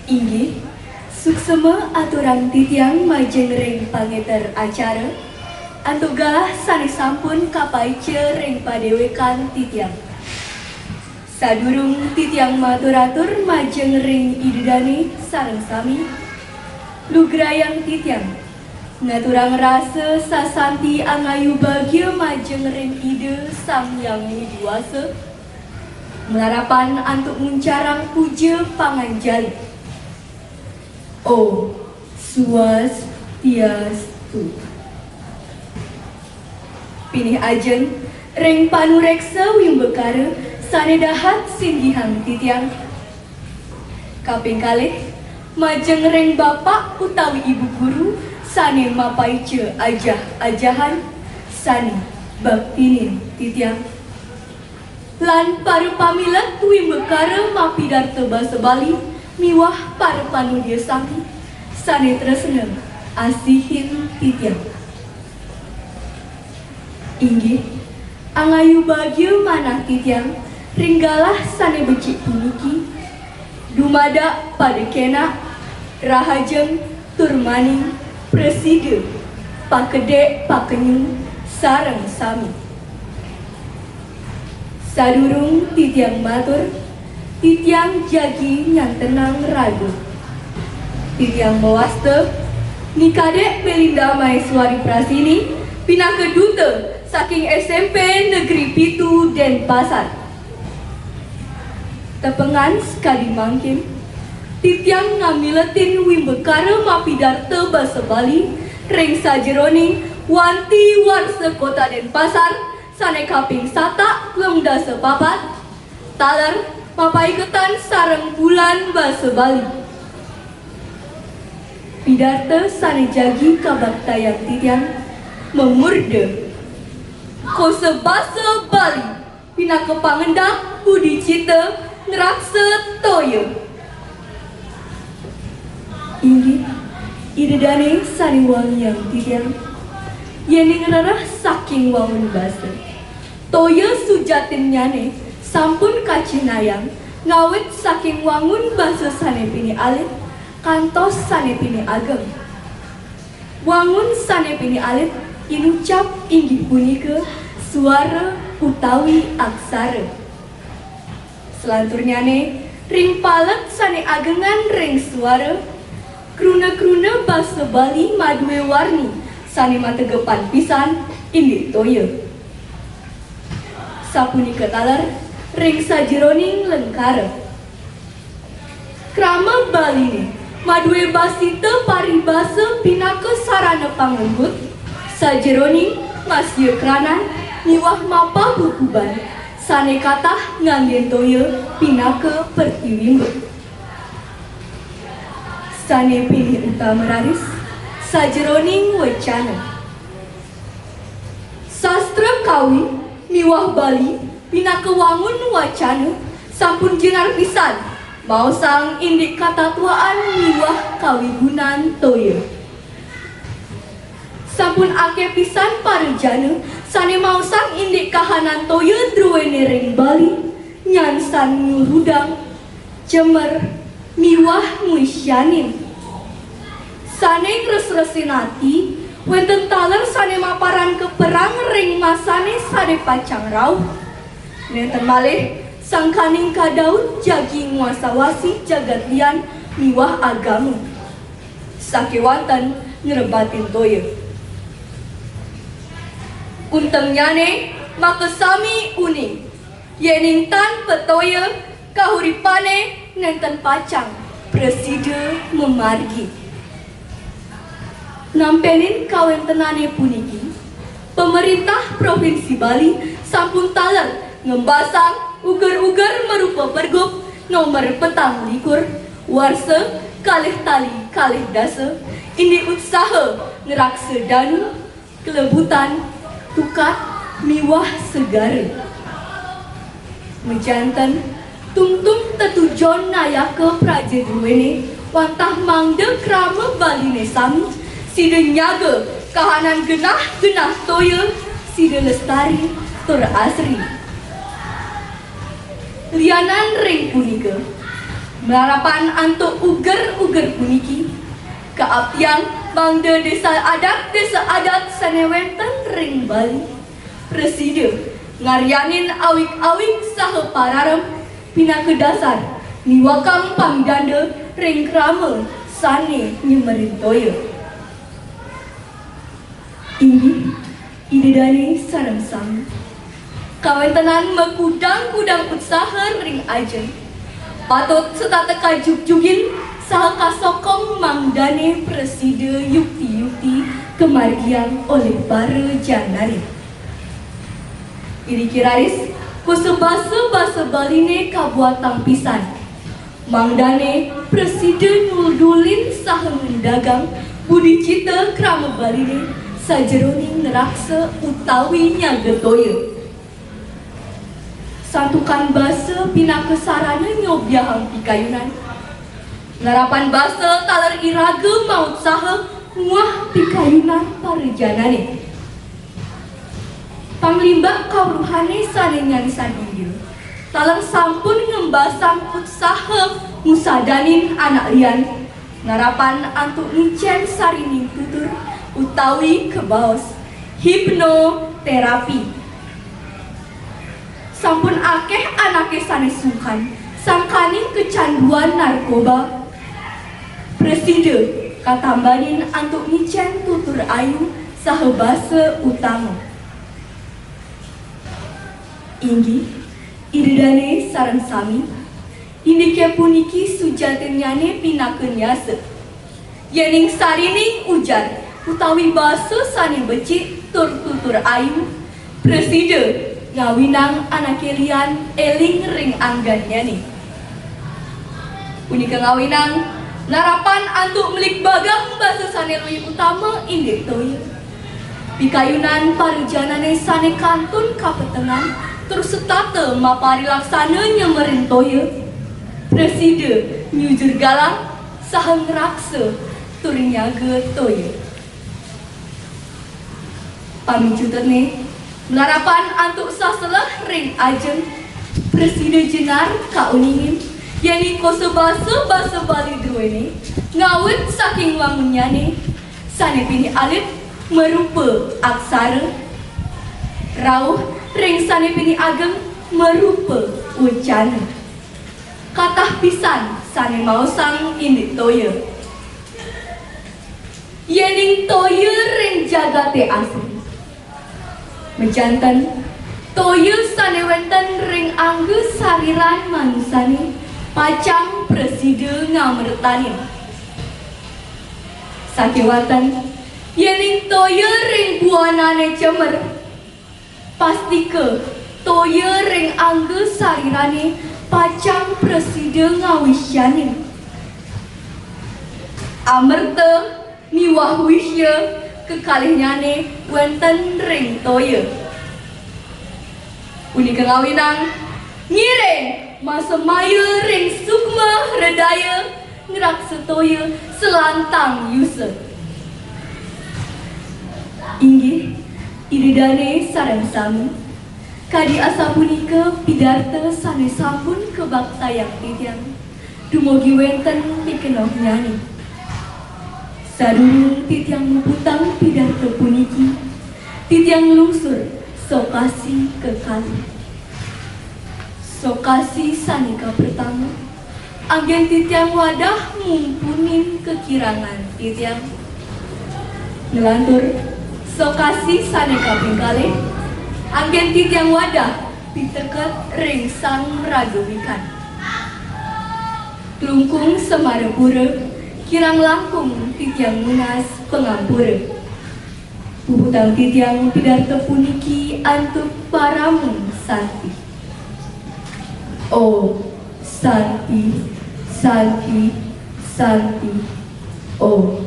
Inggih, suksema aturan titiang majeng ring pangeter acara, antuk galah sani sampun kapaice ring padewekan titiang. Sadurung titiang maturatur majeng ring idedani sareng sami, lugrayang titiang ngaturang rasa sasanti angayu bagya majeng ring ide sang yang widiwasa, melarapan antuk muncarang puja panganjali. Oh, Swastiastu. Pinih ajeng ring panureksa wimbekara sane dahat singgihang titiang. Kaping kalih majeng ring bapak utawi ibu guru sane mapaice ajah-ajahan sane baktinin titiang. Lan paru pamilat wimbekara mapidarta basa Bali miwah para panudia sami sane tresna asihin titiang. Inggih, angayu bagyo manah titiang ringgalah sane becik puniki dumada pada kena rahajeng turmaning preside pakedek pakenyung sareng sami. Sadurung titiang matur, titiang jagi ngan tenang ragu. Titiang mewasta, nikadek Belinda Maeswari Prasini, pinaka duta saking SMP Negeri Pitu Denpasar. Tepengan sekali mangkin, titiang ngamiletin wimbekara mapidarta basa Bali, ring sajeroning wanti warsa kota Denpasar, sane kaping satak lengdasa papat, taler mapaiketan sareng bulan basa Bali. Pidarta sane jagi kabaktayang titiang memurde kosa basa Bali pinaka pangendak budi cita ngeraksa toya. Inggih, idedane sane wangiang titiang yening rerah saking wangun basa. Toya sujatin nyane sampun kacinayang ngawit saking wangun basa sane pini alit kantos sane pini ageng. Wangun sane pini alit inucap inggih punika suara utawi aksara. Selanturnyane ring palet sane agengan ring suara kruna-kruna basa Bali madue warni sane mategepan pisan inggih toya. Sapunika taler ring sajeroning lengkara. Krama Baline madue basita paribasa pinaka sarana pangengut sajeroning masya kranan miwah mapa bukuban sane katah nganggen toya pinaka pertiwimbut. Sane pilih utama raris sajeroning wacana. Sastra kawi miwah Bali pinaka wangun wacana sampun jenar pisan mau sang indik katatuaan miwah kawigunan toya. Sampun ake pisan parejana sane mau sang indik kahanan toya druwene ring Bali nyansan nyurudang jemer miwah muisyanin sane ngres-resinati wenten taler sane maparan ke perang ring masane sane pacang rauh. Nenten malih sang kaning kadaut jagi nguasawasi jagat lian miwah agama. Sakewanten ngerebatin toya. Unteng nyane maka sami uning. Yening tan petoya kahuripane nenten pacang preside memargi. Nampenin kawentenane puniki, pemerintah Provinsi Bali sampun taler ngembasang uger-uger merupa pergub nomor petang likur warsa kalih tali kalih dasa ini usaha ngeraksa danu kelebutan tukat miwah segara. Mejanten tungtung tetujon nayaka praja duwene wantah mangde krama Baline sami sida nyaga kahanan genah-genah toya sida lestari tur asri. Lianan ring punika melarapan antuk uger apian bangde desa adat sanewenten ring Bali. Presiden ngaryanin awik-awik saha pararem pina ke dasar niwakam pamidanda ring krama sane nyemerintoya. Ini idedane sareng sami kawentenan mekudang-kudang usaha ring ajeng patut setateka jugjugin saha kasokong mangdane preside yukti-yukti kemargian oleh para janari. Iri kiraris kusebasa-basa baline kabuatang pisan mangdane preside nuldulin saha mendagang budi cita krama baline sajeroning neraksa utawi nyagetoya. Santukan basa pina kesarana nyobyahang pikayunan ngarapan basa taler iraga maut saha muah pikayunan para janane. Panglimbak kawruhane sane nyansan inggil taler sampun ngembasang usaha musadanin anak lian ngarapan antuk ngicen sarining tutur utawi kebaos hipnoterapi. Sampun akeh anake sane sungkan sangkaning kecanduan narkoba. Preside katambanin antuk ngicen tutur ayu saha basa utama. Inggi idedane sareng sami indike puniki sujatenyane pinakeun nyase yening sarining ujar utawi basa sane becik tur tutur ayu. Preside ngawinang anake lian eling ring anggannyane. Punika ngawinang narapan antuk melik bagang basa sane luwih utama indik toya. Pikayunan parejanane sane kantun kapetengan tur setate mapari laksana nyemerin toya. Preside nyujur galang saha ngraksa tur nyaga toya. Pamicuterne melarapan antuk saselah ring ajeng preside jenar kauningin yani koso basa Bali druene ngawit saking wangunyane sane pini alit merupa aksara rauh ring sane pini ageng merupa ucana katah pisan sane maosang indit toya yening toya ring jagate asli menjantan toya sane wenten ring angge sariran manusane pacang preside ngamertanin sakewatan yening toya ring buanane cemer pastike toya ring angge sarirane pacang preside ngawisyanin amerta miwah wisya kekalihnyane wenten ring toya. Punika ngawinang ngiring masemaya ring sukma redaya ngraksa toya selantang yusa. Inggih idedane sareng sami kadi asa punika pidarta sane sampun kebaktayang titiang dumugi wenten pikenoh nyani. Sadurung titiang muputang pidarta puniki titiang lungsur sokasi kekali. Sokasi sanika pertama anggen titiang wadah mumpunin kekirangan titiang ngelantur sokasi sanika pingkale anggen titiang wadah piteket ring sang meragulikan telungkung semarepura kirang langkung titiang munas pengampura. Puputang titiang pidarta puniki antuk paramun santi. Oh santi, santi, santi, oh